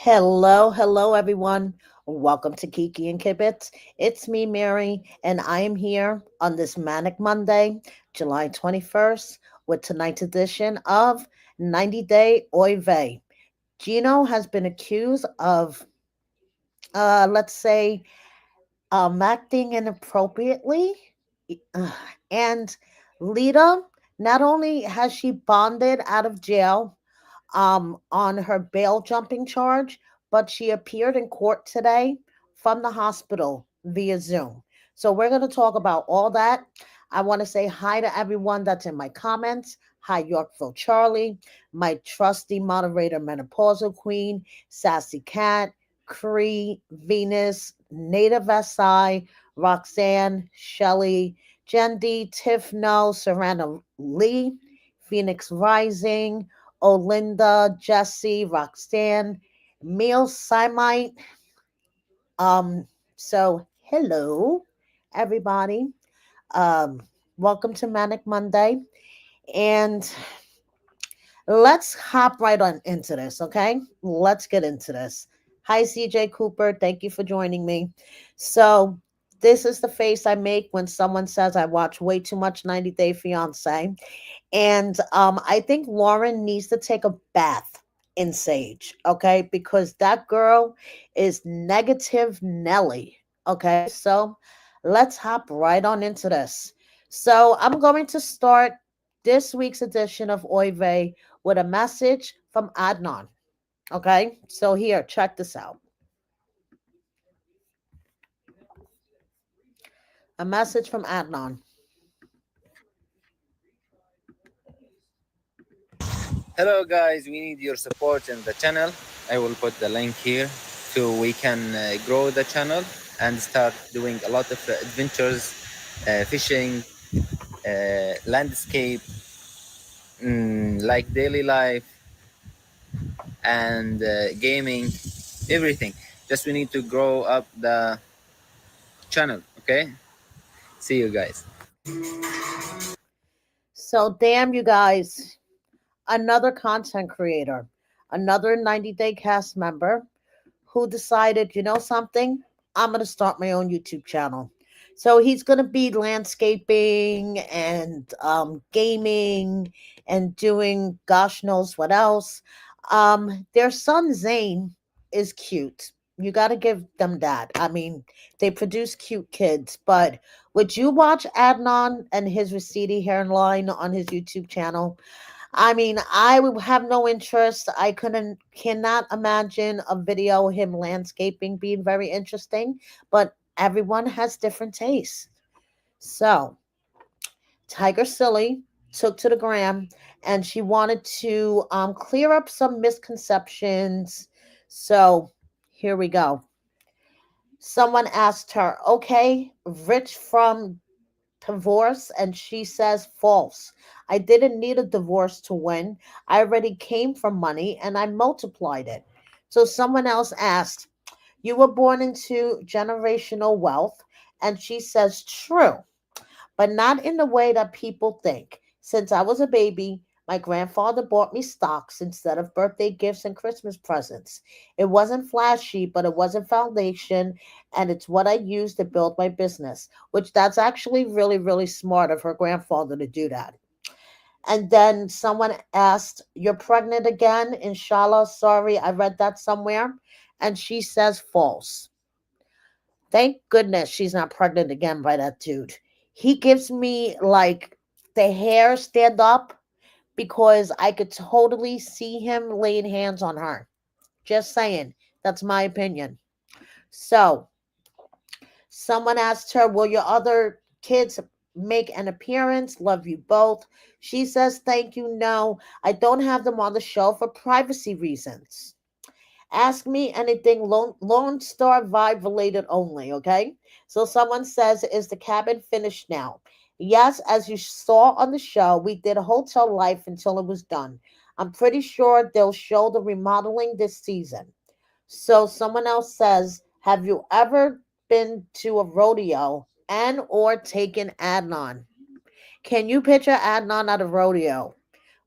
Hello, everyone. Welcome to Kiki and Kibitz. It's me, Mary, and I am here on this Manic Monday, July 21st, with tonight's edition of 90 Day Oy Vey. Gino has been accused of, let's say, acting inappropriately. Uh, And Lita, not only has she bonded out of jail, on her bail jumping charge, but she appeared in court today from the hospital via Zoom. So we're going to talk about all that. I want to say hi to everyone that's in my comments. Hi, Yorkville Charlie, my trusty moderator, Menopausal Queen, Sassy Cat, Cree, Venus, Native SI, Roxanne, Shelly, Jendi, Tiff No, Serena Lee, Phoenix Rising, Olinda, Jesse, Roxanne, Meal Simite. So hello, everybody. Um, Welcome to Manic Monday. And let's hop right on into this, okay? Let's get into this. Hi, CJ Cooper. Thank you for joining me. So, this is the face I make when someone says I watch way too much 90 Day Fiance. And I think Lauren needs to take a bath in sage, okay? Because that girl is negative Nelly, okay? So let's hop right on into this. So I'm going to start this week's edition of Oy Vey with a message from Adnan, okay? So here, check this out. A message from Adnan. Hello guys, we need your support in the channel. I will put the link here so we can grow the channel and start doing a lot of adventures, fishing, landscape, like daily life and gaming, everything. Just we need to grow up the channel, okay? See you guys. So damn you guys, another content creator, another 90 Day cast member who decided, you know something? I'm going to start my own YouTube channel. So he's going to be landscaping and gaming and doing gosh knows what else. Their son Zane is cute. You got to give them that. I mean, they produce cute kids, but would you watch Adnan and his receding hairline on his YouTube channel? I mean, I would have no interest. I cannot imagine a video of him landscaping being very interesting, but everyone has different tastes. So, Tiger Silly took to the gram and she wanted to clear up some misconceptions. So, here we go. Someone asked her, okay, rich from divorce, and she says false. I didn't need a divorce to win. I already came from money and I multiplied it. So someone else asked, you were born into generational wealth, and she says true, but not in the way that people think. Since I was a baby, my grandfather bought me stocks instead of birthday gifts and Christmas presents. It wasn't flashy, but it wasn't foundation, and it's what I used to build my business, which that's actually really, really smart of her grandfather to do that. And then someone asked, you're pregnant again? Inshallah, sorry, I read that somewhere. And she says false. Thank goodness she's not pregnant again by that dude. He gives me like the hair stand up because I could totally see him laying hands on her. Just saying. That's my opinion. So, someone asked her, will your other kids make an appearance? Love you both. She says, thank you. No, I don't have them on the show for privacy reasons. Ask me anything Lone Star vibe related only, okay? So someone says, is the cabin finished now? Yes, as you saw on the show, we did a hotel life until it was done. I'm pretty sure they'll show the remodeling this season. So someone else says, have you ever been to a rodeo and or taken Adnan? Can you picture Adnan at a rodeo?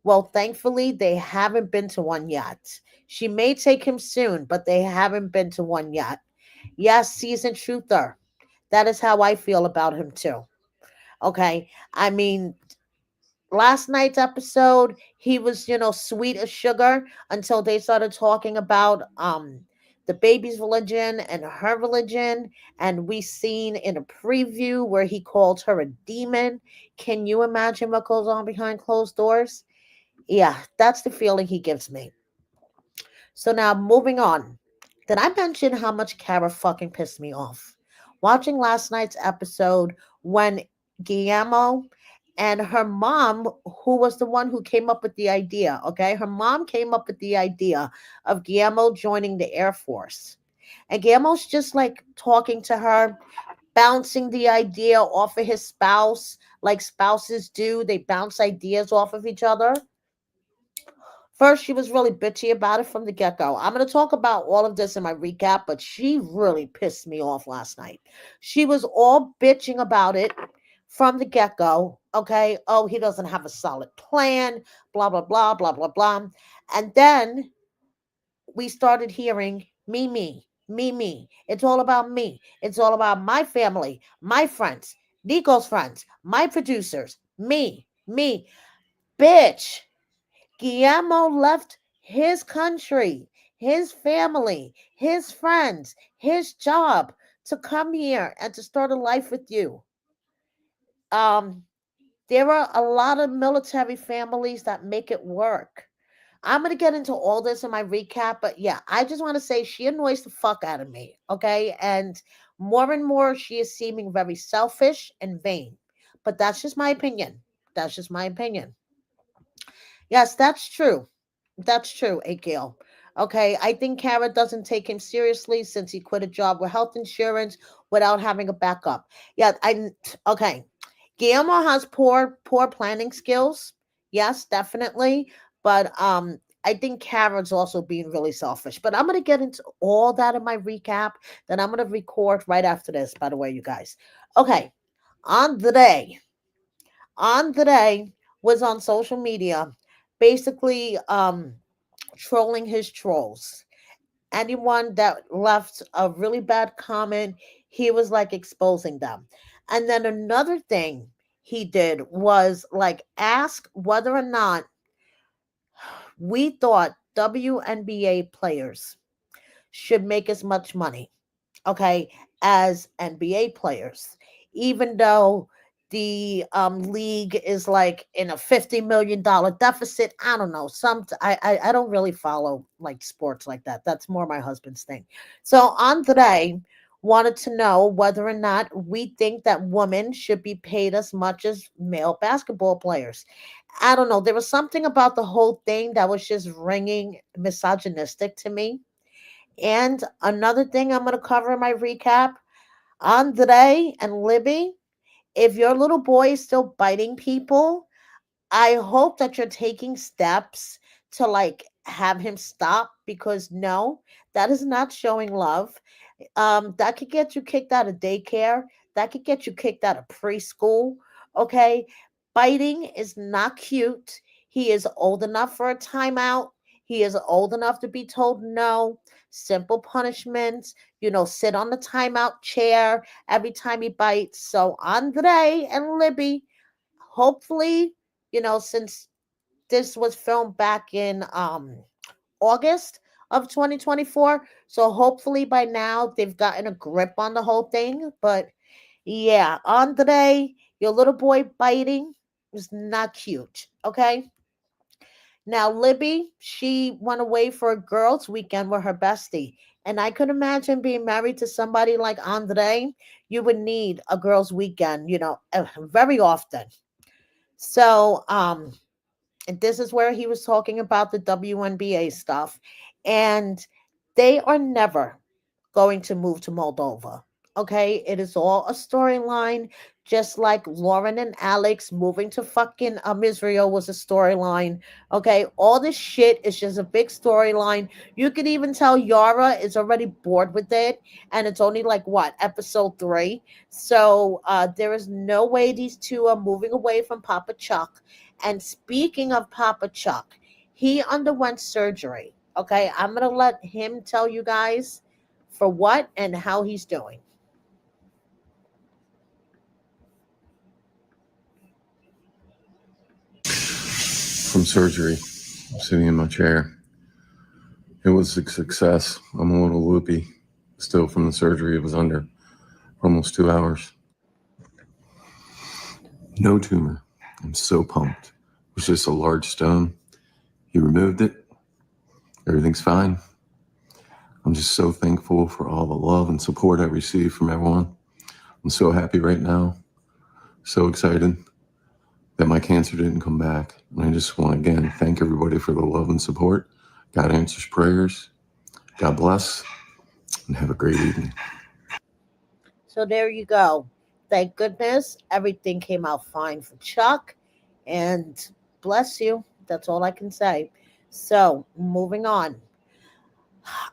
Well, thankfully, they haven't been to one yet. She may take him soon, but they haven't been to one yet. Yes, seasoned truther. That is how I feel about him too. Okay. I mean, last night's episode, he was, sweet as sugar until they started talking about the baby's religion and her religion. And we seen in a preview where he called her a demon. Can you imagine what goes on behind closed doors? Yeah, that's the feeling he gives me. So now moving on. Did I mention how much Kara fucking pissed me off? Watching last night's episode when Guillermo and her mom, who was the one who came up with the idea, okay? Her mom came up with the idea of Guillermo joining the Air Force. And Guillermo's just like talking to her, bouncing the idea off of his spouse, like spouses do. They bounce ideas off of each other. First, she was really bitchy about it from the get go. I'm going to talk about all of this in my recap, but she really pissed me off last night. She was all bitching about it from the get go. Okay. Oh, he doesn't have a solid plan, blah, blah, blah, blah, blah, blah. And then we started hearing me, me, me, me. It's all about me. It's all about my family, my friends, Nico's friends, my producers, me. Bitch. Guillermo left his country, his family, his friends, his job to come here and to start a life with you. Um, there are a lot of military families that make it work. I'm going to get into all this in my recap, but yeah, I just want to say she annoys the fuck out of me, okay? And more, she is seeming very selfish and vain. But that's just my opinion. That's just my opinion. Yes, that's true. That's true, Akil. Okay, I think Kara doesn't take him seriously since he quit a job with health insurance without having a backup. Yeah, okay. Guillermo has poor planning skills. Yes, definitely. But I think Kara's also being really selfish. But I'm gonna get into all that in my recap. Then I'm gonna record right after this, by the way, you guys. Okay. Andre. Andre was on social media basically trolling his trolls. Anyone that left a really bad comment, he was like exposing them. And then another thing he did was like ask whether or not we thought WNBA players should make as much money, okay, as NBA players, even though the league is like in a $50 million deficit. I don't know. I don't really follow like sports like that. That's more my husband's thing. So Andre wanted to know whether or not we think that women should be paid as much as male basketball players. I don't know. There was something about the whole thing that was just ringing misogynistic to me. And another thing I'm going to cover in my recap, Andre and Libby, if your little boy is still biting people, I hope that you're taking steps to like have him stop, because no, that is not showing love. That could get you kicked out of daycare. That could get you kicked out of preschool. Okay. Biting is not cute. He is old enough for a timeout. He is old enough to be told no. Simple punishments, sit on the timeout chair every time he bites. So Andre and Libby, hopefully, since this was filmed back in August of 2024. So hopefully by now they've gotten a grip on the whole thing. But yeah, Andre, your little boy biting is not cute. Okay. Now, Libby, she went away for a girls' weekend with her bestie. And I could imagine being married to somebody like Andre. You would need a girls' weekend, very often. So, and this is where he was talking about the WNBA stuff. And they are never going to move to Moldova. Okay, it is all a storyline, just like Lauren and Alex moving to fucking Israel was a storyline. Okay, all this shit is just a big storyline. You could even tell Yara is already bored with it, and it's only like what, episode 3. So there is no way these two are moving away from Papa Chuck. And speaking of Papa Chuck, he underwent surgery. Okay, I'm going to let him tell you guys for what and how he's doing. From surgery, sitting in my chair. It was a success. I'm a little loopy still from the surgery. It was under almost 2 hours. No tumor. I'm so pumped. It was just a large stone. He removed it. Everything's fine. I'm just so thankful for all the love and support I receive from everyone. I'm so happy right now. So excited that my cancer didn't come back. And I just want to again thank everybody for the love and support. God answers prayers. God bless, and have a great evening. So there you go. Thank goodness everything came out fine for Chuck. And bless you. That's all I can say. So moving on.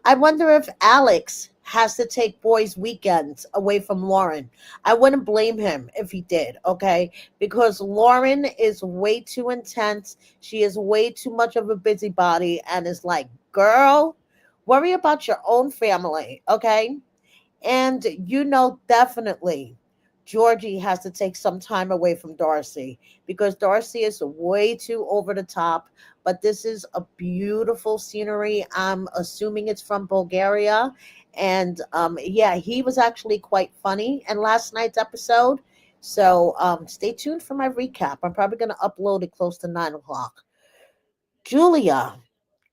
I wonder if Alex has to take boys' weekends away from Lauren. I wouldn't blame him if he did, okay? Because Lauren is way too intense. She is way too much of a busybody and is like, girl, worry about your own family, okay? And definitely Georgie has to take some time away from Darcy because Darcy is way too over the top. But this is a beautiful scenery. I'm assuming it's from Bulgaria. And yeah, he was actually quite funny in last night's episode. So stay tuned for my recap. I'm probably going to upload it close to 9 o'clock. Julia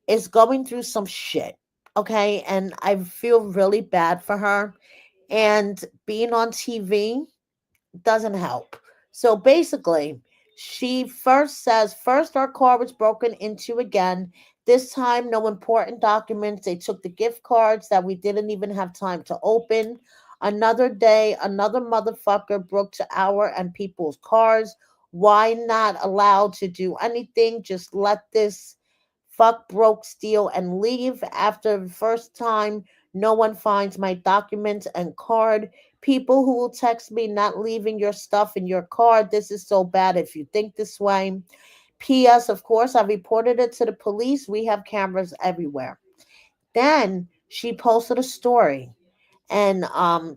is going through some shit. Okay. And I feel really bad for her, and being on TV doesn't help. So basically, she first says, first our car was broken into again. This time, no important documents. They took the gift cards that we didn't even have time to open. Another day, another motherfucker broke to our and people's cars. Why not allowed to do anything? Just let this fuck broke steal and leave. After the first time, no one finds my documents and card. People who will text me not leaving your stuff in your car. This is so bad if you think this way. P.S. Of course, I reported it to the police. We have cameras everywhere. Then she posted a story, and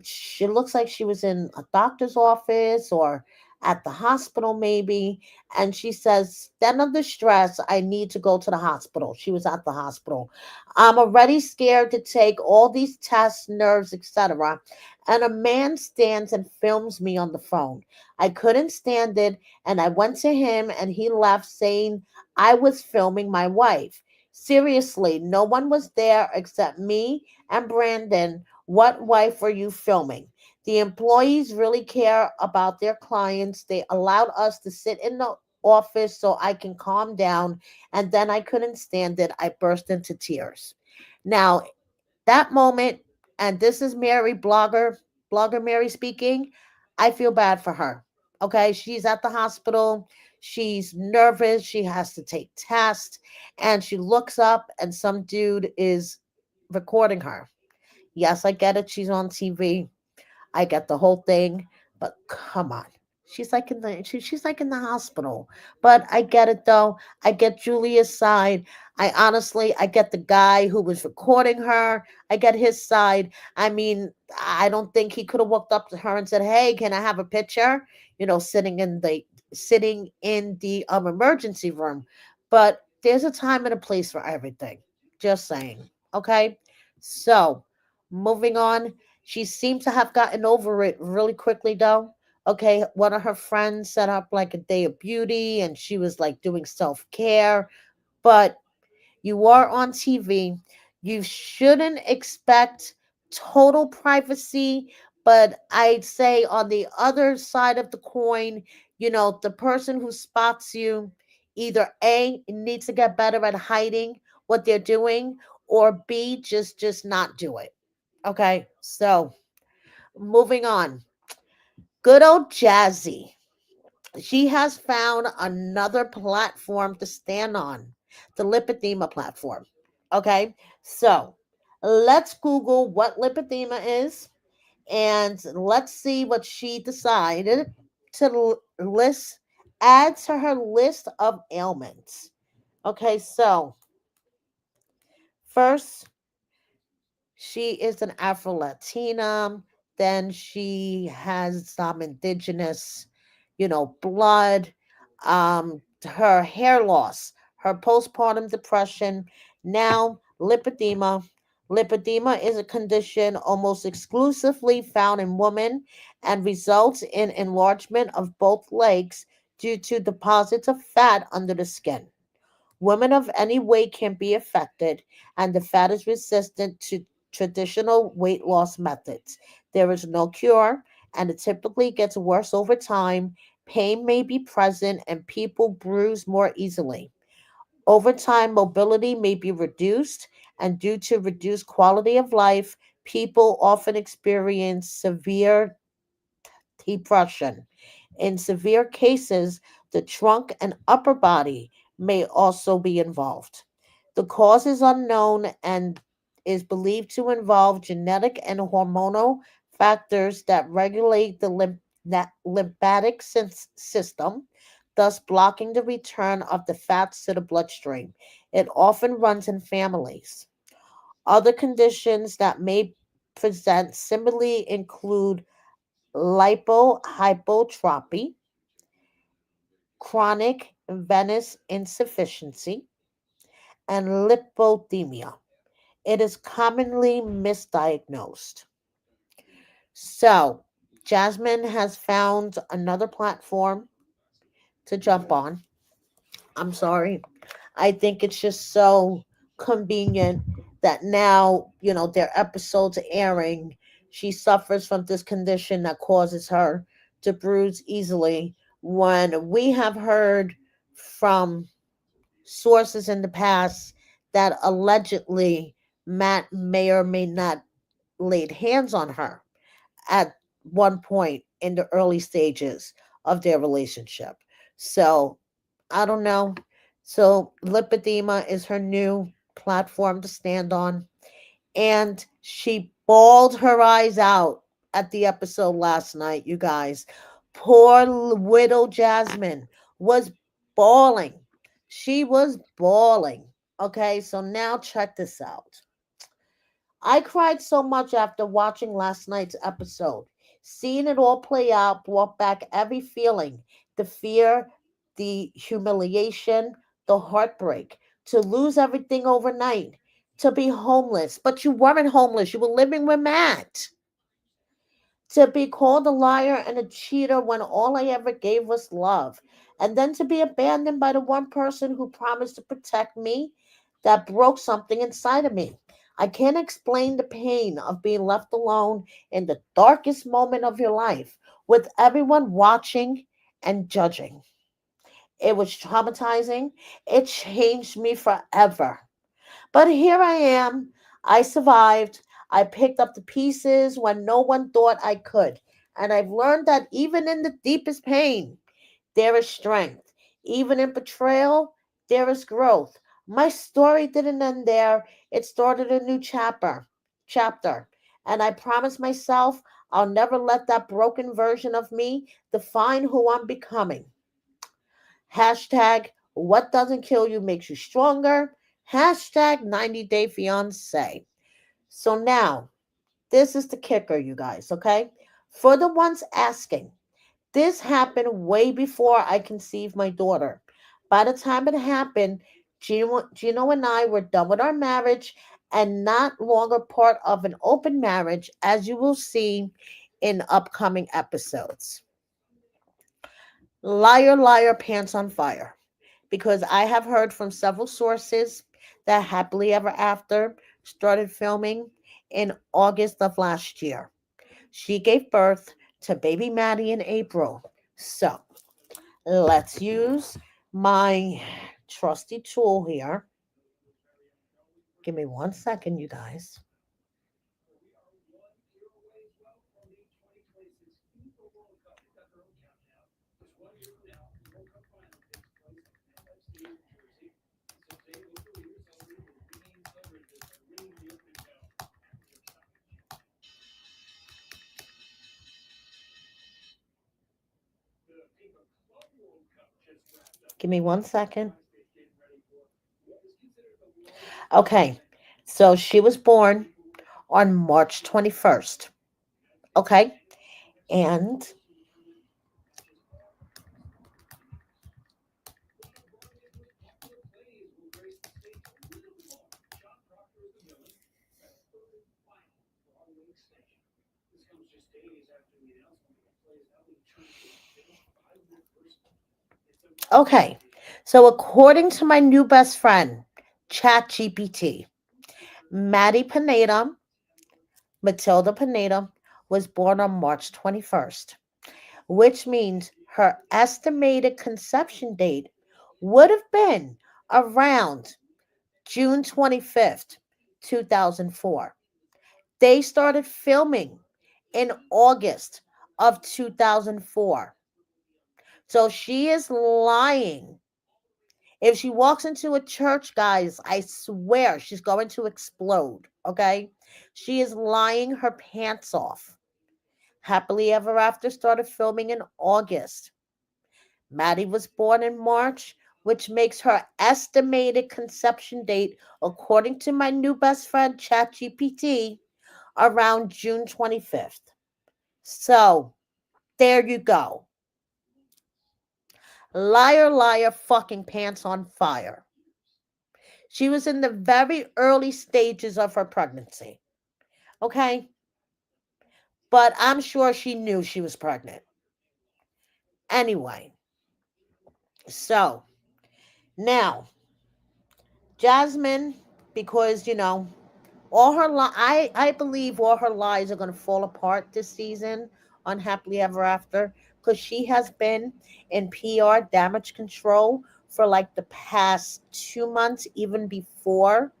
she looks like she was in a doctor's office or at the hospital maybe, and she says, stand under stress, I need to go to the hospital. She was at the hospital. I'm already scared to take all these tests, nerves, etc., and a man stands and films me on the phone. I couldn't stand it, and I went to him and he left saying I was filming my wife. Seriously, no one was there except me and Brandon. What wife are you filming? The employees really care about their clients. They allowed us to sit in the office so I can calm down. And then I couldn't stand it. I burst into tears. Now, that moment, and this is Mary, blogger Mary speaking, I feel bad for her. Okay, she's at the hospital. She's nervous. She has to take tests. And she looks up, and some dude is recording her. Yes, I get it. She's on TV. I get the whole thing, but come on. She's like in the hospital. But I get it though. I get Julia's side. I get the guy who was recording her. I get his side. I mean, I don't think he could have walked up to her and said, "Hey, can I have a picture?" Sitting in the emergency room. But there's a time and a place for everything. Just saying. Okay? So, moving on. She seemed to have gotten over it really quickly, though. Okay, one of her friends set up like a day of beauty and she was like doing self care. But you are on TV. You shouldn't expect total privacy. But I'd say on the other side of the coin, the person who spots you either A needs to get better at hiding what they're doing, or B just not do it. Okay, so moving on. Good old Jazzy. She has found another platform to stand on, the lipedema platform. Okay, so let's Google what lipedema is, and let's see what she decided to list, add to her list of ailments. Okay, so First, she is an Afro Latina. Then she has some indigenous, blood. Her hair loss, her postpartum depression, now lipedema. Lipedema is a condition almost exclusively found in women and results in enlargement of both legs due to deposits of fat under the skin. Women of any weight can be affected, and the fat is resistant to traditional weight loss methods. There is no cure, and it typically gets worse over time. Pain may be present, and people bruise more easily. Over time, mobility may be reduced, and due to reduced quality of life, people often experience severe depression. In severe cases, the trunk and upper body may also be involved. The cause is unknown and is believed to involve genetic and hormonal factors that regulate the lymphatic system, thus blocking the return of the fats to the bloodstream. It often runs in families. Other conditions that may present similarly include lipohypotrophy, chronic venous insufficiency, and lipodemia. It is commonly misdiagnosed. So, Jasmine has found another platform to jump on. I'm sorry. I think it's just so convenient that now, their episodes are airing. She suffers from this condition that causes her to bruise easily. When we have heard from sources in the past that allegedly Matt may or may not laid hands on her at one point in the early stages of their relationship. So I don't know. So lipedema is her new platform to stand on. And she bawled her eyes out at the episode last night, you guys. Poor widow Jasmine was bawling. She was bawling. Okay, so now check this out. I cried so much after watching last night's episode. Seeing it all play out brought back every feeling, the fear, the humiliation, the heartbreak, to lose everything overnight, to be homeless. But you weren't homeless, you were living with Matt. To be called a liar and a cheater when all I ever gave was love. And then to be abandoned by the one person who promised to protect me that broke something inside of me. I can't explain the pain of being left alone in the darkest moment of your life with everyone watching and judging. It was traumatizing. It changed me forever. But here I am. I survived. I picked up the pieces when no one thought I could. And I've learned that even in the deepest pain, there is strength. Even in betrayal, there is growth. My story didn't end there. It started a new chapter. And I promised myself I'll never let that broken version of me define who I'm becoming. Hashtag what doesn't kill you makes you stronger. Hashtag 90 Day Fiance. So now, this is the kicker, you guys, okay? For the ones asking, this happened way before I conceived my daughter. By the time it happened, Gino and I were done with our marriage and not longer part of an open marriage, as you will see in upcoming episodes. Liar, liar, pants on fire. Because I have heard from several sources that Happily Ever After started filming in August of last year. She gave birth to baby Maddie in April. So let's use my trusty tool here. Give me 1 second, you guys. Give me 1 second. Okay. So she was born on March 21st. Okay. And okay. So according to my new best friend, ChatGPT, Maddie Pineda, Matilda Pineda, was born on March 21st, which means her estimated conception date would have been around June 25th, 2004. They started filming in August of 2004. So she is lying. If she walks into a church, guys, I swear she's going to explode. Okay? She is lying her pants off. Happily Ever After started filming in August. Maddie was born in March, which makes her estimated conception date, according to my new best friend ChatGPT, around June 25th. So there you go. Liar, liar, fucking pants on fire. She was in the very early stages of her pregnancy. Okay? But I'm sure she knew she was pregnant. Anyway, so now Jasmine, because all her I believe all her lies are going to fall apart this season on Happily Ever After, because she has been in PR damage control for like the past 2 months, even before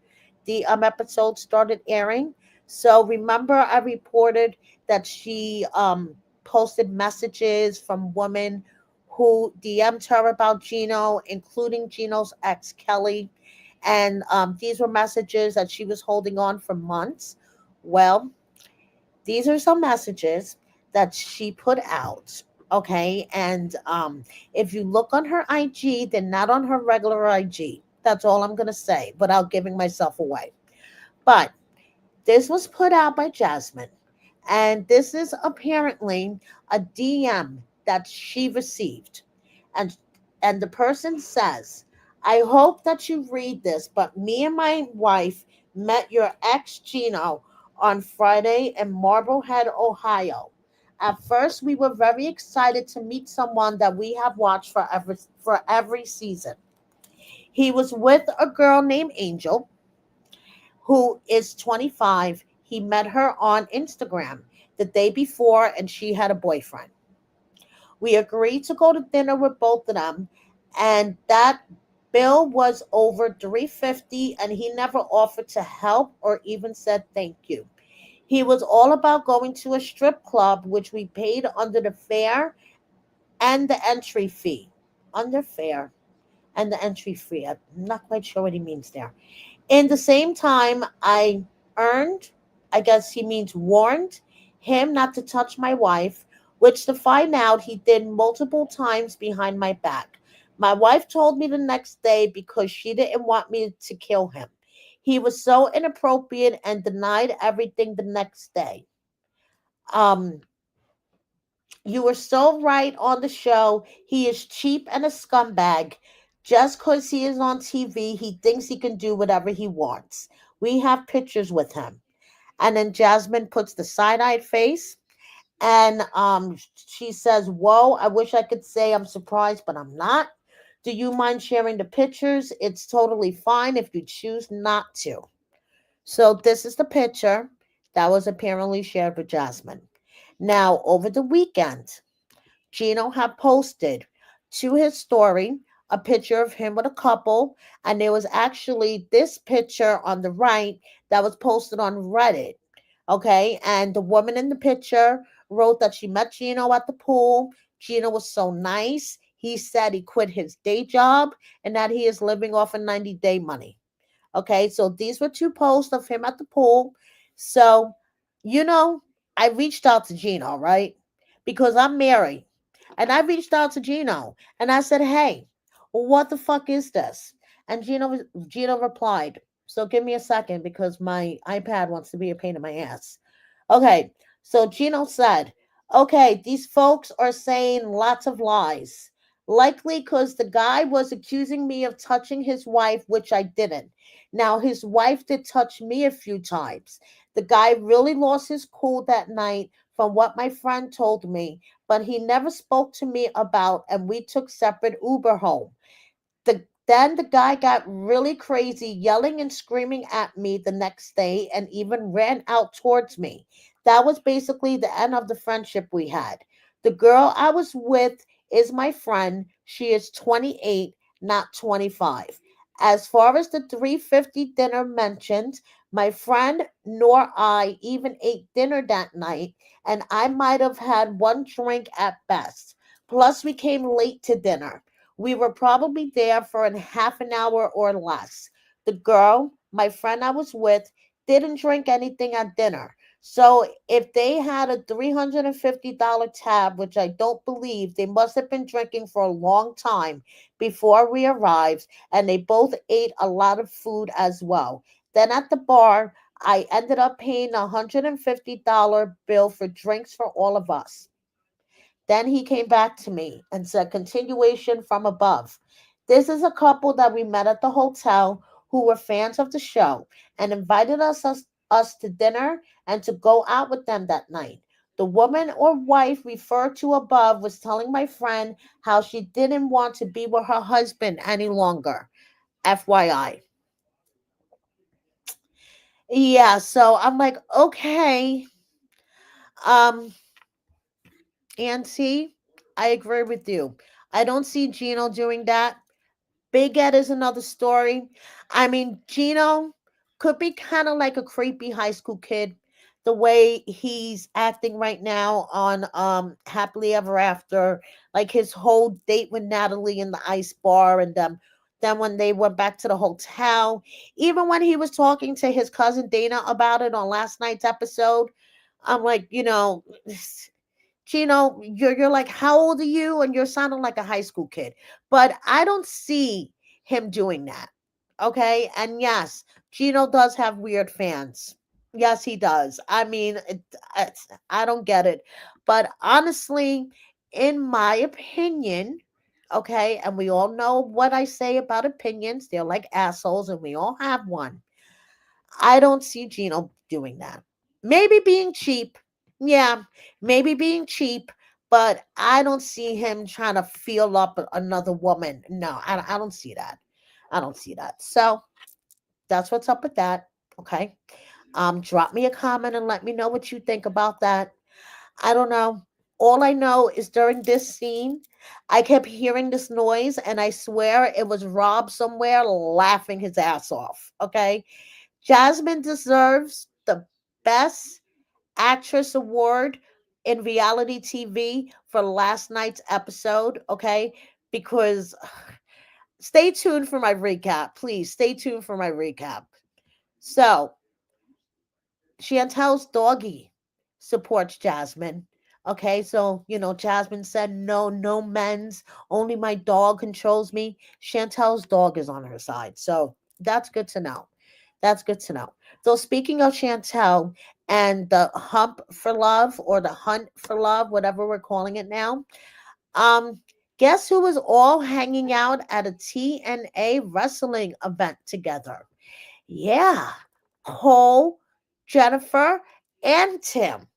the episode started airing. So remember, I reported that she posted messages from women who DM'd her about Gino, including Gino's ex Kelly, and these were messages that she was holding on for months. Well, these are some messages that she put out. Okay. And if you look on her IG, they're not on her regular IG. That's all I'm going to say without giving myself away. But this was put out by Jasmine. And this is apparently a DM that she received. And and the person says, I hope that you read this, but me and my wife met your ex Gino on Friday in Marblehead, Ohio. At first, we were very excited to meet someone that we have watched for every season. He was with a girl named Angel, who is 25. He met her on Instagram the day before, and she had a boyfriend. We agreed to go to dinner with both of them, and that bill was over 350, and he never offered to help or even said thank you. He was all about going to a strip club, which we paid under the fare and the entry fee. Under fare and the entry fee. I'm not quite sure what he means there. In the same time, I earned, I guess he means warned, him not to touch my wife, which to find out he did multiple times behind my back. My wife told me the next day because she didn't want me to kill him. He was so inappropriate and denied everything the next day. Um, you were so right on the show. He is cheap and a scumbag. Just because he is on TV, he thinks he can do whatever he wants. We have pictures with him. And then Jasmine puts the side-eyed face, and she says, whoa, I wish I could say I'm surprised, but I'm not. Do you mind sharing the pictures? It's totally fine if you choose not to. So this is the picture that was apparently shared with Jasmine. Now, over the weekend, Gino had posted to his story a picture of him with a couple, and there was actually this picture on the right that was posted on Reddit. Okay, and the woman in the picture wrote that she met Gino at the pool. Gino was so nice. He said he quit his day job and that he is living off a 90-day money. Okay, so these were two posts of him at the pool. So, you know, I reached out to Gino, right? Because I'm married. And I reached out to Gino and I said, hey, what the fuck is this? And Gino replied, So give me a second because my iPad wants to be a pain in my ass. Okay, so Gino said, okay, these folks are saying lots of lies. Likely because the guy was accusing me of touching his wife, which I didn't. Now, his wife did touch me a few times. The guy really lost his cool that night, from what my friend told me, but he never spoke to me about, and we took separate Uber home. Then the guy got really crazy, yelling and screaming at me the next day and even ran out towards me. That was basically the end of the friendship we had. The girl I was with is my friend. She is 28, not 25. As far as the 350 dinner mentioned, my friend nor I even ate dinner that night, and I might have had one drink at best. Plus, we came late to dinner. We were probably there for a half an hour or less. The girl, my friend I was with, didn't drink anything at dinner. So if they had a $350 tab, which I don't believe, they must have been drinking for a long time before we arrived, and they both ate a lot of food as well. Then at the bar, I ended up paying a $150 bill for drinks for all of us. Then he came back to me and said, continuation from above. This is a couple that we met at the hotel who were fans of the show and invited us to dinner and to go out with them that night. The woman or wife referred to above was telling my friend how she didn't want to be with her husband any longer. FYI. Yeah, so I'm like, okay. Um, Auntie, I agree with you. I don't see Gino doing that. Big Ed is another story. I mean, Gino could be kind of like a creepy high school kid, the way he's acting right now on Happily Ever After, like his whole date with Natalie in the ice bar, and then when they went back to the hotel, even when he was talking to his cousin Dana about it on last night's episode, I'm like, Gino, you're like, how old are you? And you're sounding like a high school kid. But I don't see him doing that. Okay. And yes, Gino does have weird fans. Yes, he does. I mean, I don't get it. But honestly, in my opinion, okay, and we all know what I say about opinions, they're like assholes, and we all have one. I don't see Gino doing that. Maybe being cheap. Yeah, maybe being cheap, but I don't see him trying to feel up another woman. No, I don't see that. I don't see that. So that's what's up with that. Okay. Drop me a comment and let me know what you think about that. I don't know. All I know is during this scene, I kept hearing this noise, and I swear it was Rob somewhere laughing his ass off. Okay. Jasmine deserves the Best Actress Award in reality TV for last night's episode, okay? Because stay tuned for my recap. Please stay tuned for my recap. So, Chantel's doggy supports Jasmine. Okay, so Jasmine said no, no men's, only my dog controls me. Chantel's dog is on her side. So that's good to know. That's good to know. So speaking of Chantel and the hump for love or the hunt for love, whatever we're calling it now, um, guess who was all hanging out at a TNA wrestling event together? Yeah, Cole, Jennifer, and Tim.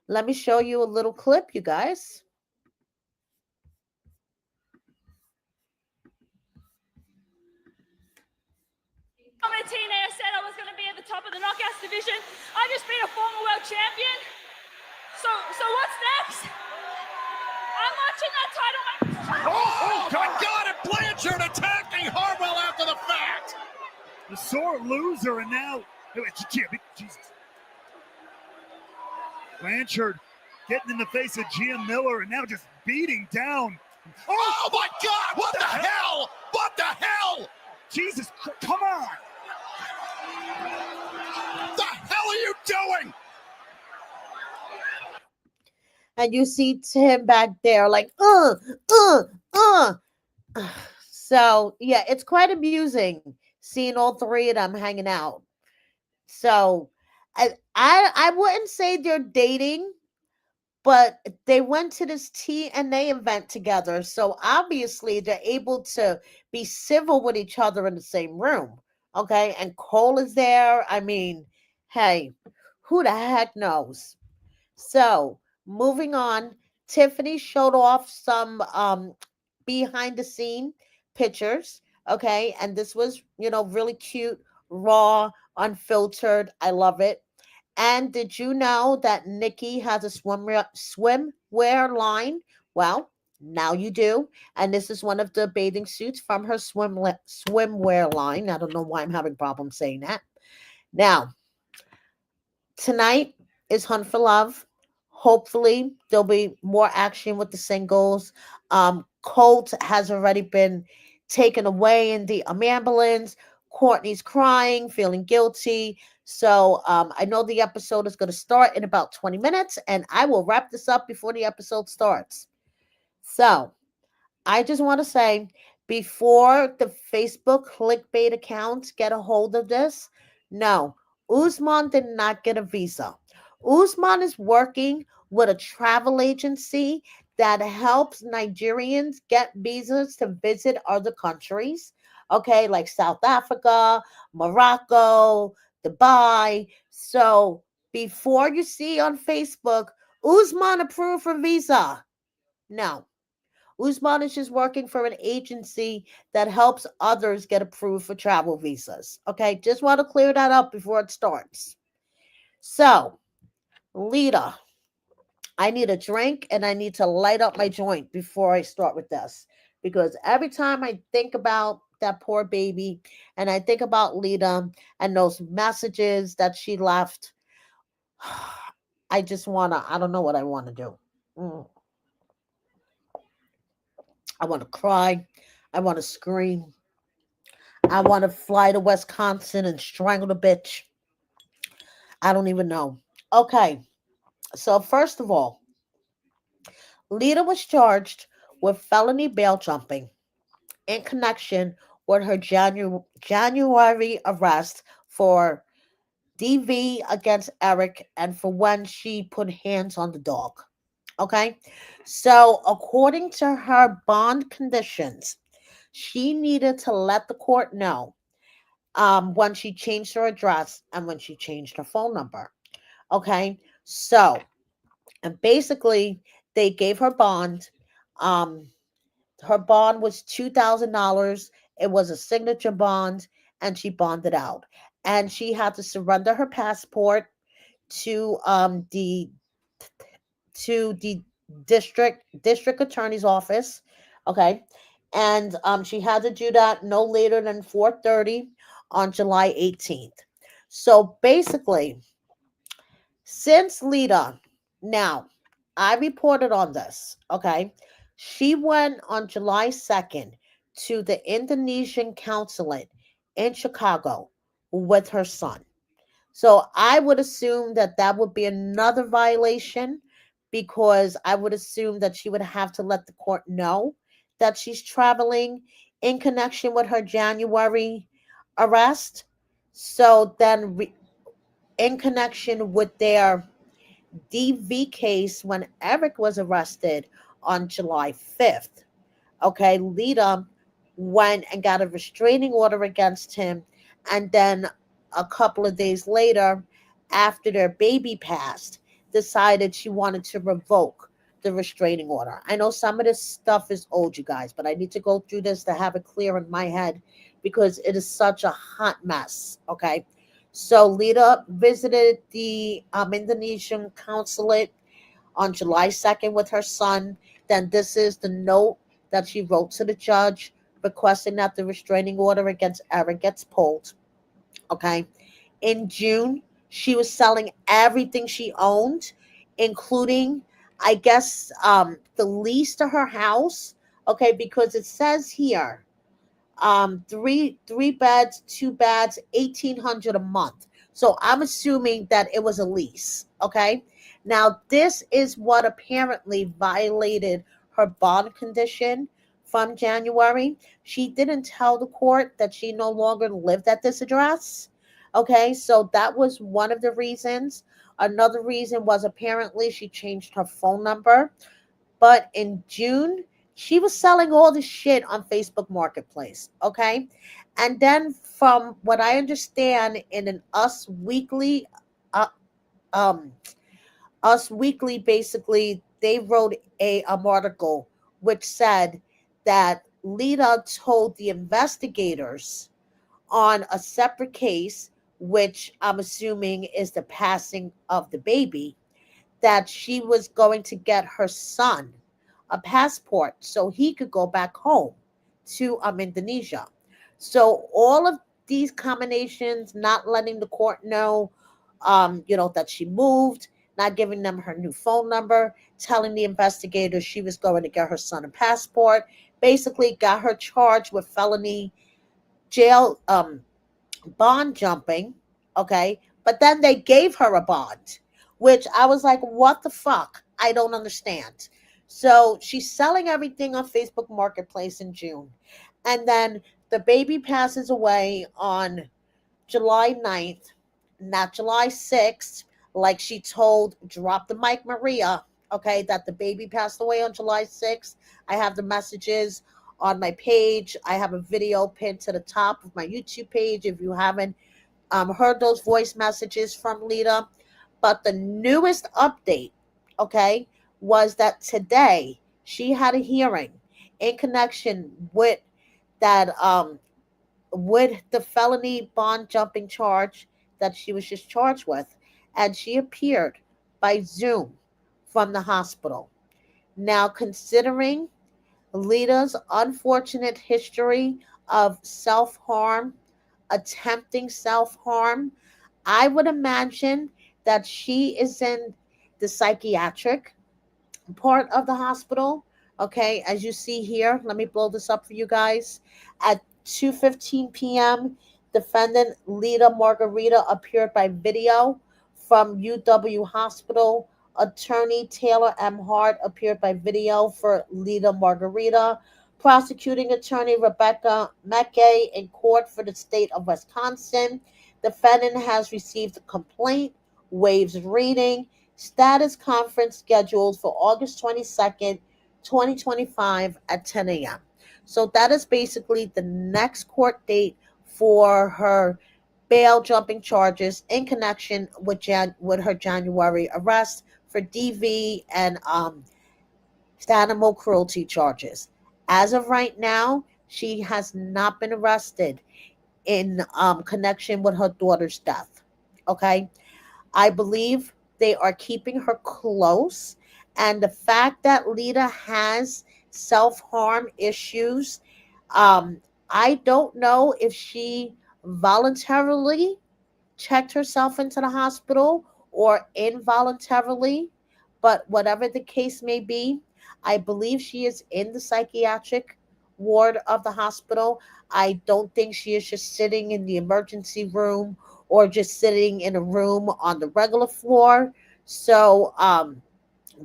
Let me show you a little clip, you guys. I'm a teenager, said I was going to be at the top of the knockouts division. I just beat a former world champion. So what's next? I'm watching that title match. Oh my God! And Blanchard attacking Harwell after the fact. The sore loser, and now Jesus. Blanchard getting in the face of Gia Miller, and now just beating down. Oh my God! What the hell? What the hell? Jesus, come on! The hell are you doing? And you see Tim back there like, uh. So, yeah, it's quite amusing seeing all three of them hanging out. So I wouldn't say they're dating, but they went to this TNA event together. So obviously they're able to be civil with each other in the same room. Okay. And Cole is there. I mean, hey, who the heck knows? So moving on, Tiffany showed off some behind the scene pictures. Okay. And this was, really cute, raw, unfiltered. I love it. And did you know that Nikki has a swimwear line? Well, now you do. And this is one of the bathing suits from her swimwear line. I don't know why I'm having problems saying that. Now, tonight is Hunt for Love. Hopefully, there'll be more action with the singles. Colt has already been taken away in the ambulance. Courtney's crying, feeling guilty. So I know the episode is going to start in about 20 minutes, and I will wrap this up before the episode starts. So I just want to say, before the Facebook clickbait accounts get a hold of this, no, Usman did not get a visa. Usman is working with a travel agency that helps Nigerians get visas to visit other countries, okay, like South Africa, Morocco, Dubai. So before you see on Facebook, Usman approved for visa. No, Usman is just working for an agency that helps others get approved for travel visas. Okay, just want to clear that up before it starts. So, Lita, I need a drink and I need to light up my joint before I start with this. Because every time I think about that poor baby and I think about Lita and those messages that she left, I don't know what I want to do. Mm. I want to cry. I want to scream. I want to fly to Wisconsin and strangle the bitch. I don't even know. Okay, so first of all, Lita was charged with felony bail jumping in connection with her January arrest for DV against Eric and for when she put hands on the dog. Okay, so according to her bond conditions, she needed to let the court know when she changed her address and when she changed her phone number. Okay, so and basically they gave her bond. Um, her bond was $2,000. It was a signature bond, and she bonded out. And she had to surrender her passport to the district attorney's office. Okay, and she had to do that no later than 4:30 on July 18th. So basically, since Lita, now I reported on this. Okay, she went on July 2nd to the Indonesian consulate in Chicago with her son. So I would assume that that would be another violation because I would assume that she would have to let the court know that she's traveling in connection with her January arrest. So then, in connection with their DV case when Eric was arrested on July 5th, okay, Lita went and got a restraining order against him. And then a couple of days later, after their baby passed, decided she wanted to revoke the restraining order. I know some of this stuff is old, you guys, but I need to go through this to have it clear in my head because it is such a hot mess. Okay. So Lita visited the Indonesian consulate on July 2nd with her son. Then this is the note that she wrote to the judge requesting that the restraining order against Eric gets pulled. Okay. In June, she was selling everything she owned, including, I guess, the lease to her house. Okay, because it says here, three beds, two baths, 1,800 a month. So I'm assuming that it was a lease. Okay. Now this is what apparently violated her bond condition from January. She didn't tell the court that she no longer lived at this address. Okay, so that was one of the reasons. Another reason was apparently she changed her phone number. But in June, she was selling all this shit on Facebook Marketplace. Okay. And then, from what I understand, in an uh, um, Us Weekly, basically, they wrote a article which said that Lita told the investigators on a separate case, which I'm assuming is the passing of the baby, that she was going to get her son a passport so he could go back home to Indonesia. So all of these combinations, not letting the court know, that she moved, not giving them her new phone number, telling the investigators she was going to get her son a passport, basically got her charged with felony jail bond jumping, okay? But then they gave her a bond, which I was like, what the fuck? I don't understand. So she's selling everything on Facebook Marketplace in June. And then the baby passes away on July 9th, not July 6th, like she told Drop the Mic Maria, okay, that the baby passed away on July 6th. I have the messages on my page. I have a video pinned to the top of my YouTube page if you haven't heard those voice messages from Lita. But the newest update, okay, was that today she had a hearing in connection that with the felony bond jumping charge that she was just charged with, and she appeared by Zoom from the hospital. Now, considering Lita's unfortunate history of self harm, attempting self harm, I would imagine that she is in the psychiatric part of the hospital. Okay, as you see here, let me blow this up for you guys. At 2:15 p.m., defendant Lita Margarita appeared by video from UW Hospital. Attorney Taylor M. Hart appeared by video for Lita Margarita. Prosecuting attorney Rebecca Mackey in court for the state of Wisconsin. Defendant has received a complaint, waives reading. Status conference scheduled for August 22nd, 2025 at 10 a.m. So that is basically the next court date for her bail jumping charges in connection with with her January arrest for DV and animal cruelty charges. As of right now, she has not been arrested in connection with her daughter's death. Okay, I believe they are keeping her close. And the fact that Lita has self harm issues, um, I don't know if she voluntarily checked herself into the hospital or involuntarily, but whatever the case may be, I believe she is in the psychiatric ward of the hospital. I don't think she is just sitting in the emergency room or just sitting in a room on the regular floor. So,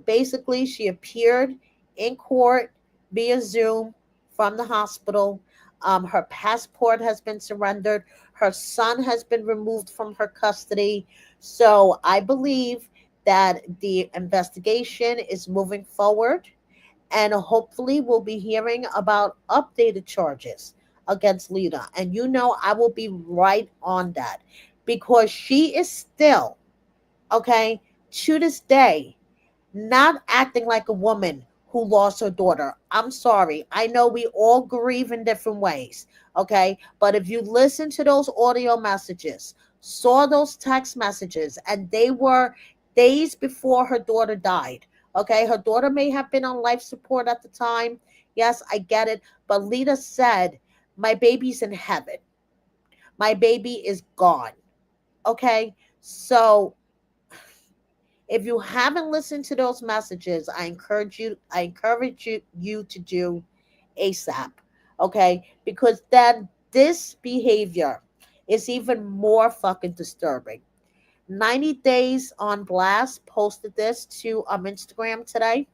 basically, she appeared in court via Zoom from the hospital. Her passport has been surrendered. Her son has been removed from her custody. So I believe that the investigation is moving forward, and hopefully we'll be hearing about updated charges against Lita. And I will be right on that because she is still, okay, to this day, not acting like a woman who lost her daughter. I'm sorry. I know we all grieve in different ways, okay? But if you listen to those audio messages, saw those text messages, and they were days before her daughter died, okay? Her daughter may have been on life support at the time. Yes, I get it. But Lita said, my baby's in heaven. My baby is gone, okay? So if you haven't listened to those messages, I encourage you to do ASAP. Okay? Because then this behavior is even more fucking disturbing. 90 Days on Blast posted this to Instagram today.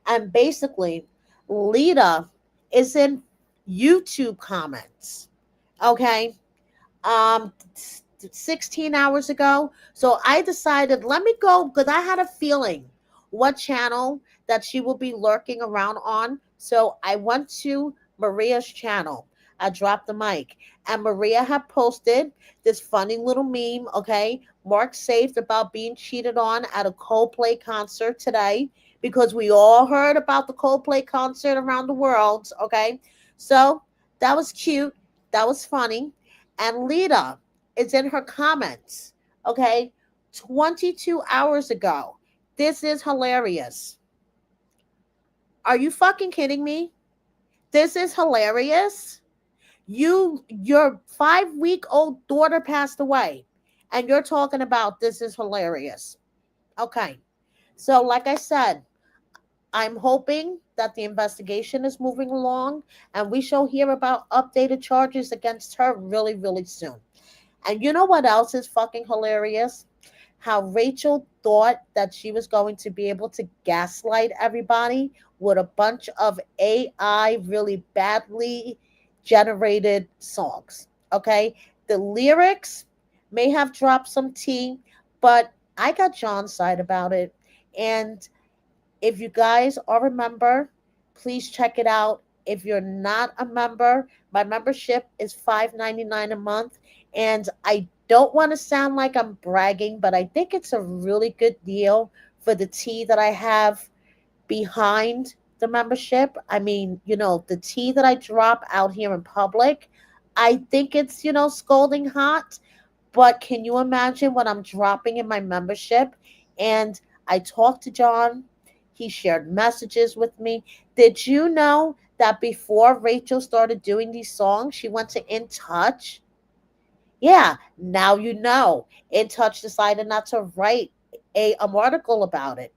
And basically, Lita is in YouTube comments. Okay. 16 hours ago. So I decided, let me go because I had a feeling what channel that she will be lurking around on. So I went to Maria's channel. I dropped the mic, and Maria had posted this funny little meme. Okay, Mark saved about being cheated on at a Coldplay concert today because we all heard about the Coldplay concert around the world. Okay, so that was cute. That was funny. And Leida is in her comments. Okay, 22 hours ago. This is hilarious. Are you fucking kidding me? This is hilarious. Your 5-week-old daughter passed away, and you're talking about this is hilarious. Okay, so like I said, I'm hoping that the investigation is moving along, and we shall hear about updated charges against her really, really soon. And you know what else is fucking hilarious? How Rachel thought that she was going to be able to gaslight everybody with a bunch of AI really badly generated songs. Okay? The lyrics may have dropped some tea, but I got John's side about it. And if you guys are a member, please check it out. If you're not a member, my membership is $5.99 a month. And I don't want to sound like I'm bragging, but I think it's a really good deal for the tea that I have behind the membership. I mean, the tea that I drop out here in public, I think it's, scalding hot. But can you imagine what I'm dropping in my membership? And I talked to John. He shared messages with me. Did you know that before Rachel started doing these songs, she went to In Touch? Yeah, now you know. In Touch decided not to write an article about it.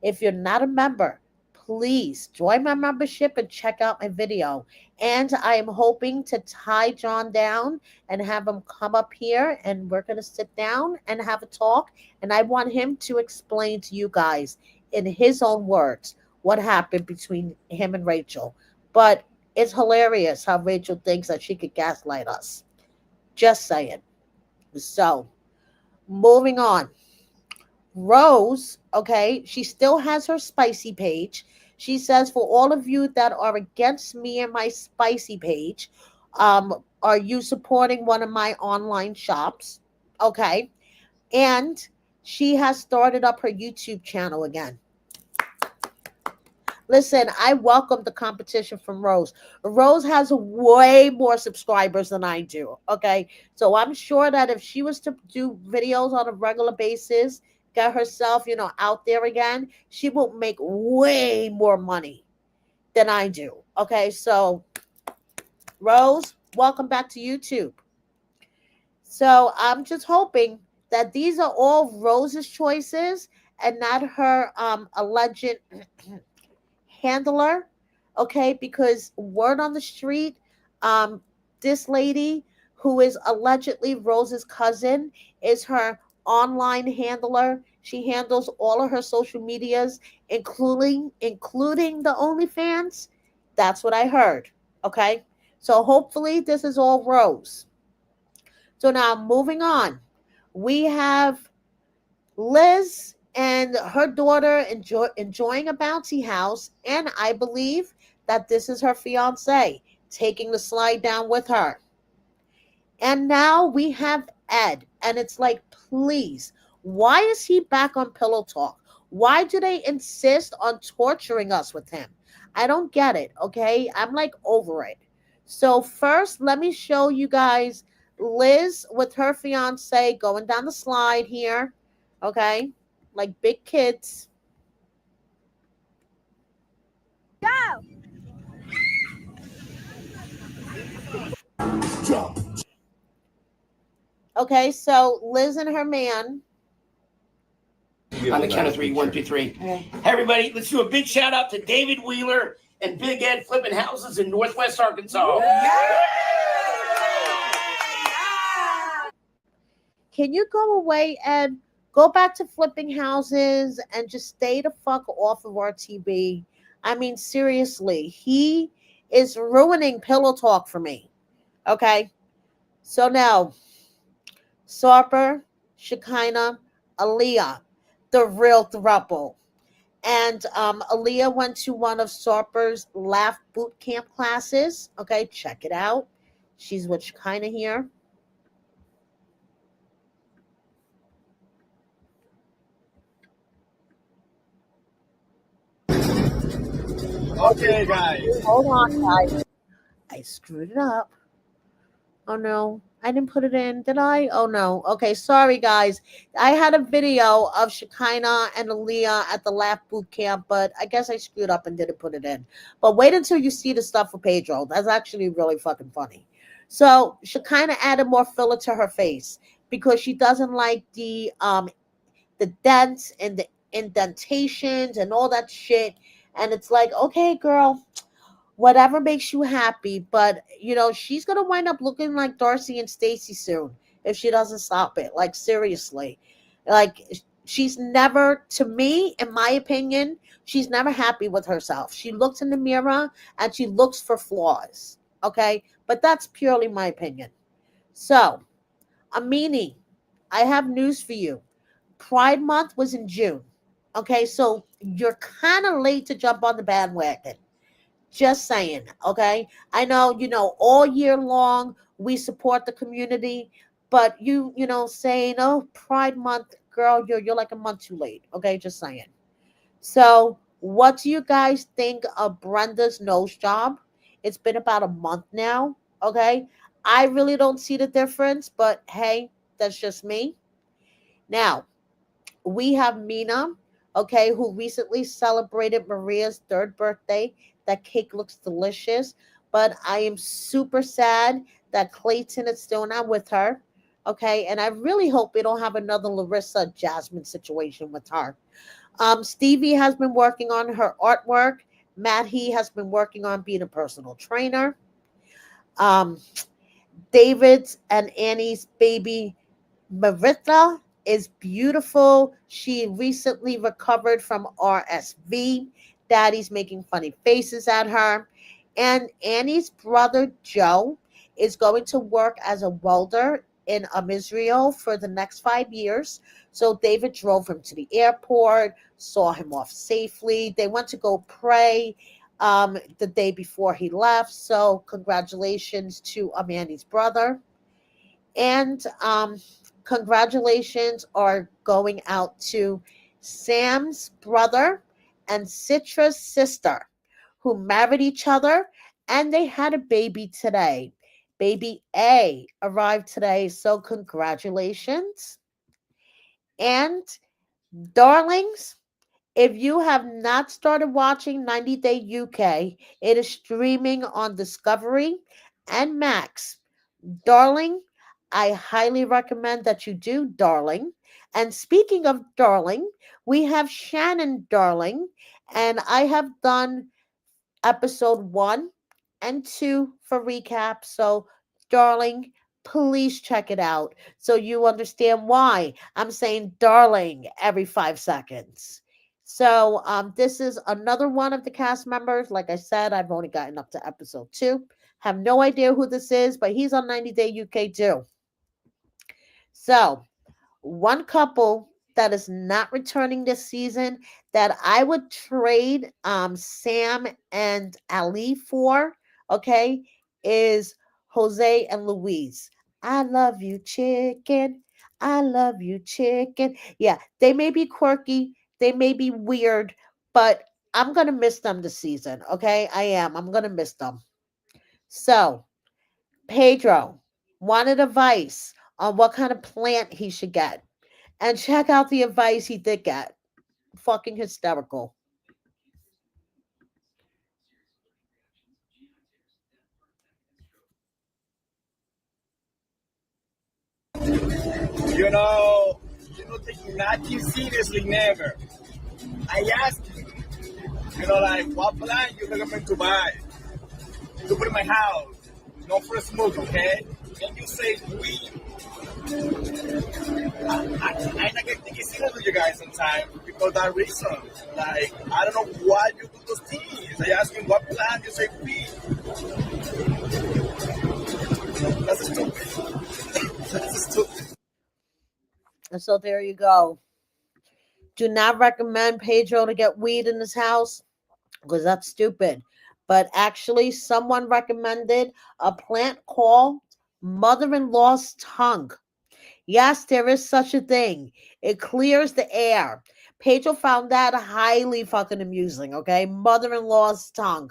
If you're not a member, please join my membership and check out my video. And I am hoping to tie John down and have him come up here, and we're going to sit down and have a talk. And I want him to explain to you guys in his own words what happened between him and Rachel. But it's hilarious how Rachel thinks that she could gaslight us. Just saying. So, moving on. Rose, okay, she still has her spicy page. She says, for all of you that are against me and my spicy page, are you supporting one of my online shops? Okay. And she has started up her YouTube channel again. Listen, I welcome the competition from Rose. Rose has way more subscribers than I do. Okay. So I'm sure that if she was to do videos on a regular basis, get herself, out there again, she will make way more money than I do. Okay. So, Rose, welcome back to YouTube. So I'm just hoping that these are all Rose's choices and not her alleged handler, okay? Because word on the street, um, this lady who is allegedly Rose's cousin is her online handler. She handles all of her social medias, including the OnlyFans. That's what I heard. Okay, so hopefully this is all Rose. So now moving on, we have Liz and her daughter enjoying a bouncy house, and I believe that this is her fiance taking the slide down with her. And now we have Ed, and it's like, please, why is he back on Pillow Talk? Why do they insist on torturing us with him? I don't get it, okay? I'm like over it. So, first, let me show you guys Liz with her fiance going down the slide here, okay? Like big kids. Go! Okay, so Liz and her man. On the count of three, 1, 2, 3. Hey, everybody, let's do a big shout out to David Wheeler and Big Ed flipping houses in Northwest Arkansas. Can you go away, Ed? Go back to flipping houses and just stay the fuck off of our TV. I mean, seriously, he is ruining pillow talk for me. Okay. So now, Sarper, Shekinah, Aaliyah, the real throuple. And Aaliyah went to one of Sarper's Laugh Boot Camp classes. Okay, check it out. She's with Shekinah here. Okay, guys. Hold on, guys. I screwed it up. Oh no, I didn't put it in. Did I? Oh no. Okay, sorry guys. I had a video of Shekinah and Aaliyah at the Laugh Boot Camp, but I guess I screwed up and didn't put it in. But wait until you see the stuff for Pedro. That's actually really fucking funny. So Shekinah added more filler to her face because she doesn't like the dents and the indentations and all that shit. And it's like, okay, girl, whatever makes you happy, but she's gonna wind up looking like Darcy and Stacy soon if she doesn't stop it. Like seriously, like she's never, to me, in my opinion, she's never happy with herself. She looks in the mirror and she looks for flaws. Okay, but that's purely my opinion. So, Amini, I have news for you. Pride Month was in June. Okay, so you're kind of late to jump on the bandwagon. Just saying, okay? I know, all year long we support the community, but saying, oh, Pride Month, girl, you're like a month too late, okay? Just saying. So, what do you guys think of Brenda's nose job? It's been about a month now, okay? I really don't see the difference, but hey, that's just me. Now, we have Mina, okay, who recently celebrated Maria's 3rd birthday. That cake looks delicious, but I am super sad that Clayton is still not with her, okay, and I really hope we don't have another Larissa Jasmine situation with her. Stevie has been working on her artwork. Matt He has been working on being a personal trainer. David's and Annie's baby Maritha is beautiful. She recently recovered from RSV. Daddy's making funny faces at her. And Annie's brother Joe is going to work as a welder in Israel for the next 5 years. So David drove him to the airport, saw him off safely. They went to go pray the day before he left. So congratulations to Annie's brother. And congratulations are going out to Sam's brother and Citra's sister, who married each other, and they had a baby today. Baby A arrived today, so congratulations. And darlings, if you have not started watching 90 Day UK, it is streaming on Discovery and Max. Darling, I highly recommend that you do, darling. And speaking of darling, we have Shannon Darling, and I have done episode 1 and 2 for recap. So, darling, please check it out so you understand why I'm saying darling every 5 seconds. So, this is another one of the cast members. Like I said, I've only gotten up to episode 2. Have no idea who this is, but he's on 90 Day UK too. So, one couple that is not returning this season that I would trade Sam and Ali for, okay, is Jose and Louise. I love you, chicken. I love you, chicken. Yeah, they may be quirky, they may be weird, but I'm going to miss them this season, okay? I am. I'm going to miss them. So, Pedro wanted advice on what kind of plant he should get. And check out the advice he did get. Fucking hysterical. You know, taking nothing seriously, never. I asked you, like, what plant you recommend to buy to put in my house? Not for a smoke, okay? And you say weed. I not get taking serious with you guys sometimes because that reason. Like, I don't know why you do those things. I ask you what plan, you say we. That's stupid. That's stupid. And so there you go. Do not recommend Pedro to get weed in his house because that's stupid. But actually, someone recommended a plant called mother in law's tongue. Yes, there is such a thing. It clears the air. Pedro found that highly fucking amusing, okay? Mother in law's tongue.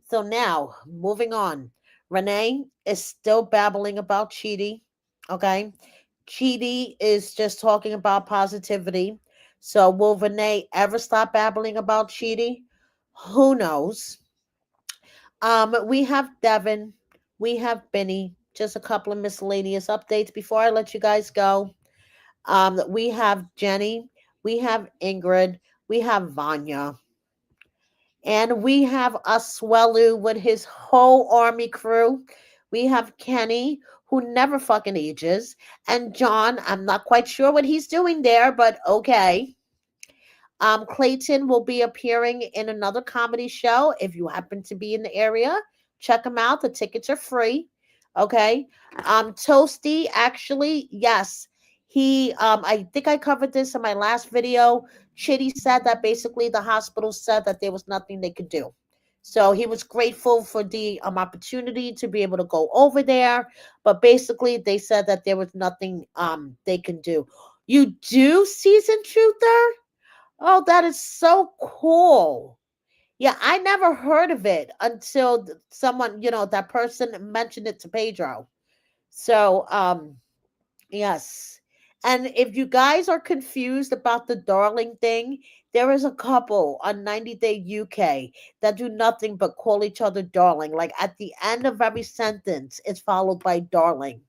So now, moving on. Renee is still babbling about Chidi, okay? Chidi is just talking about positivity. So will Renee ever stop babbling about Chidi? Who knows? We have Devin, we have Benny. Just a couple of miscellaneous updates before I let you guys go. We have Jenny, we have Ingrid, we have Vanya, and we have Aswelu with his whole army crew. We have Kenny, who never fucking ages, and John. I'm not quite sure what he's doing there, but okay. Clayton will be appearing in another comedy show. If you happen to be in the area, check him out. The tickets are free. Okay. Toasty, actually, yes. I think I covered this in my last video. Chitty said that basically the hospital said that there was nothing they could do. So he was grateful for the opportunity to be able to go over there. But basically, they said that there was nothing they can do. You do, season truther? Oh, that is so cool. Yeah, I never heard of it until someone, that person mentioned it to Pedro. So, yes. And if you guys are confused about the darling thing, there is a couple on 90 Day UK that do nothing but call each other darling. Like at the end of every sentence, it's followed by darling.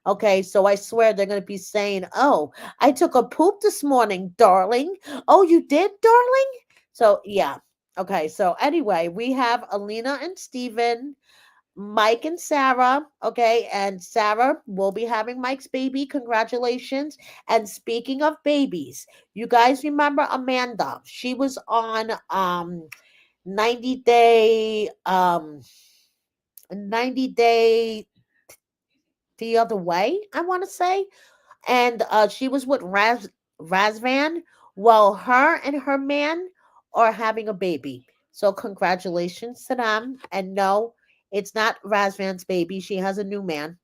Okay, so I swear they're going to be saying, "Oh, I took a poop this morning, darling. Oh, you did, darling?" So, yeah. Okay, so anyway, we have Alina and Steven, Mike and Sarah, okay, and Sarah will be having Mike's baby. Congratulations. And speaking of babies, you guys remember Amanda? She was on 90 Day 90 Day the Other Way, I want to say. And she was with Razvan. Well, her and her man are having a baby. So congratulations to them. And no, it's not Razvan's baby. She has a new man.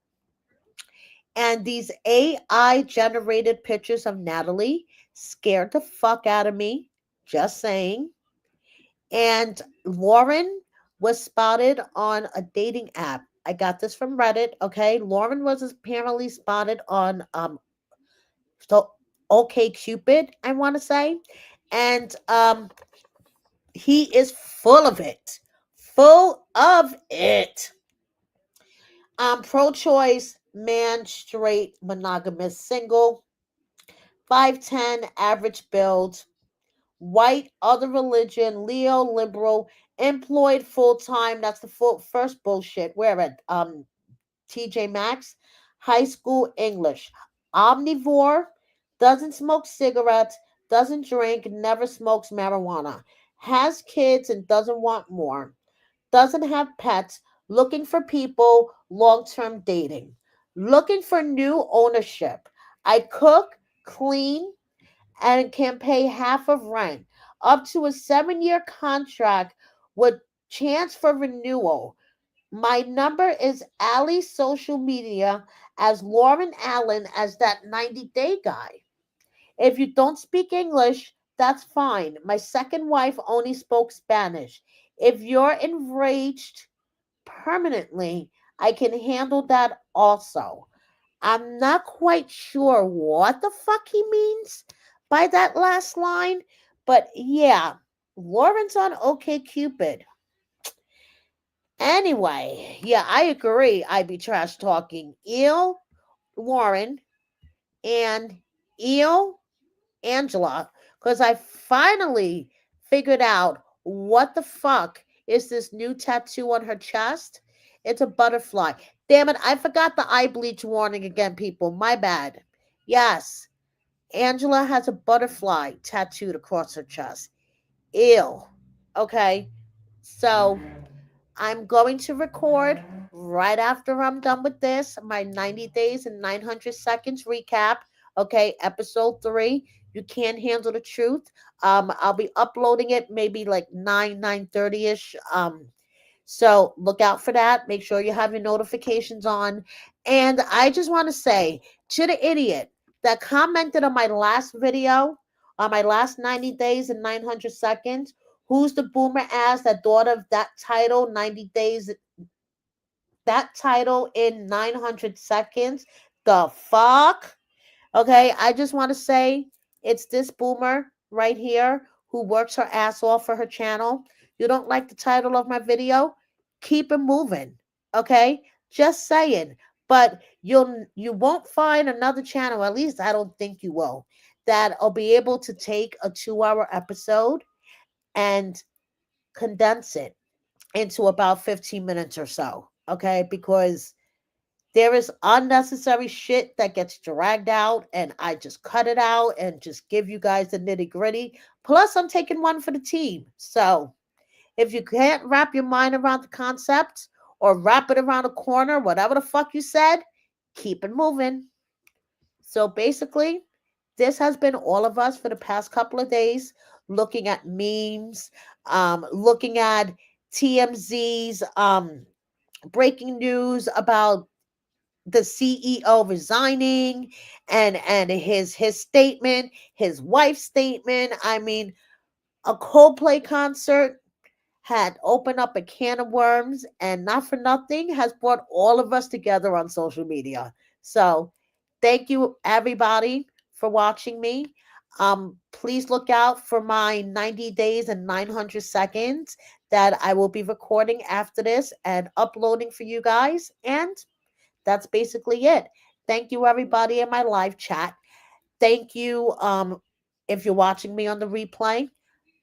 And these AI generated pictures of Natalie scared the fuck out of me. Just saying. And Lauren was spotted on a dating app. I got this from Reddit. Okay, Lauren was apparently spotted on so okay Cupid, I want to say, and he is full of it, full of it. Pro-choice man, straight, monogamous, single, 5'10", average build, white, other religion, Leo, liberal, employed full-time. That's the first bullshit. Where at TJ Maxx, high school English, omnivore, doesn't smoke cigarettes, doesn't drink, never smokes marijuana, has kids and doesn't want more, doesn't have pets, looking for people, long-term dating, looking for new ownership. I cook, clean, and can pay half of rent, up to a 7-year contract with chance for renewal. My number is Allie's social media as Lauren Allen as that 90 Day guy. If you don't speak English, that's fine. My second wife only spoke Spanish. If you're enraged permanently, I can handle that also. I'm not quite sure what the fuck he means by that last line, but yeah, Lauren's on OK Cupid. Anyway, yeah, I agree. I'd be trash talking Eel, Lauren, and Eel, Angela, because I finally figured out what the fuck is this new tattoo on her chest. It's a butterfly. Damn it, I forgot the eye bleach warning again, people. My bad. Yes, Angela has a butterfly tattooed across her chest. Ew. Okay, so I'm going to record right after I'm done with this my 90 days and 900 seconds recap. Okay, episode 3. You can't handle the truth. I'll be uploading it maybe like 9:30 ish. So look out for that. Make sure you have your notifications on. And I just want to say to the idiot that commented on my last video, on my last 90 days and 900 seconds, who's the boomer ass that thought of that title, 90 days, that title in 900 seconds? The fuck? Okay, I just want to say it's this boomer right here who works her ass off for her channel. You don't like the title of my video? Keep it moving. Okay? Just saying. But you won't find another channel, at least I don't think you will, that'll be able to take a 2-hour episode and condense it into about 15 minutes or so. Okay? Because there is unnecessary shit that gets dragged out, and I just cut it out and just give you guys the nitty gritty. Plus, I'm taking one for the team. So, if you can't wrap your mind around the concept or wrap it around a corner, whatever the fuck you said, keep it moving. So, basically, this has been all of us for the past couple of days looking at memes, looking at TMZ's breaking news about the CEO resigning and his statement, his wife's statement. I mean, a Coldplay concert had opened up a can of worms, and not for nothing has brought all of us together on social media. So, thank you everybody for watching me. Please look out for my 90 days and 900 seconds that I will be recording after this and uploading for you guys. And that's basically it. Thank you, everybody, in my live chat. Thank you. If you're watching me on the replay,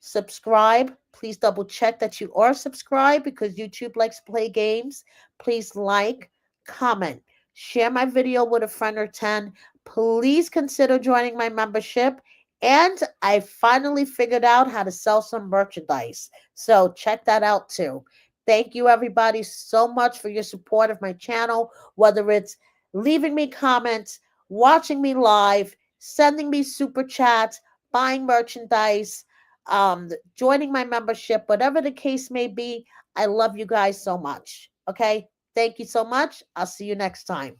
subscribe. Please double check that you are subscribed because YouTube likes to play games. Please like, comment, share my video with a friend or 10. Please consider joining my membership. And I finally figured out how to sell some merchandise. So check that out too. Thank you, everybody, so much for your support of my channel, whether it's leaving me comments, watching me live, sending me super chats, buying merchandise, joining my membership, whatever the case may be. I love you guys so much. Okay. Thank you so much. I'll see you next time.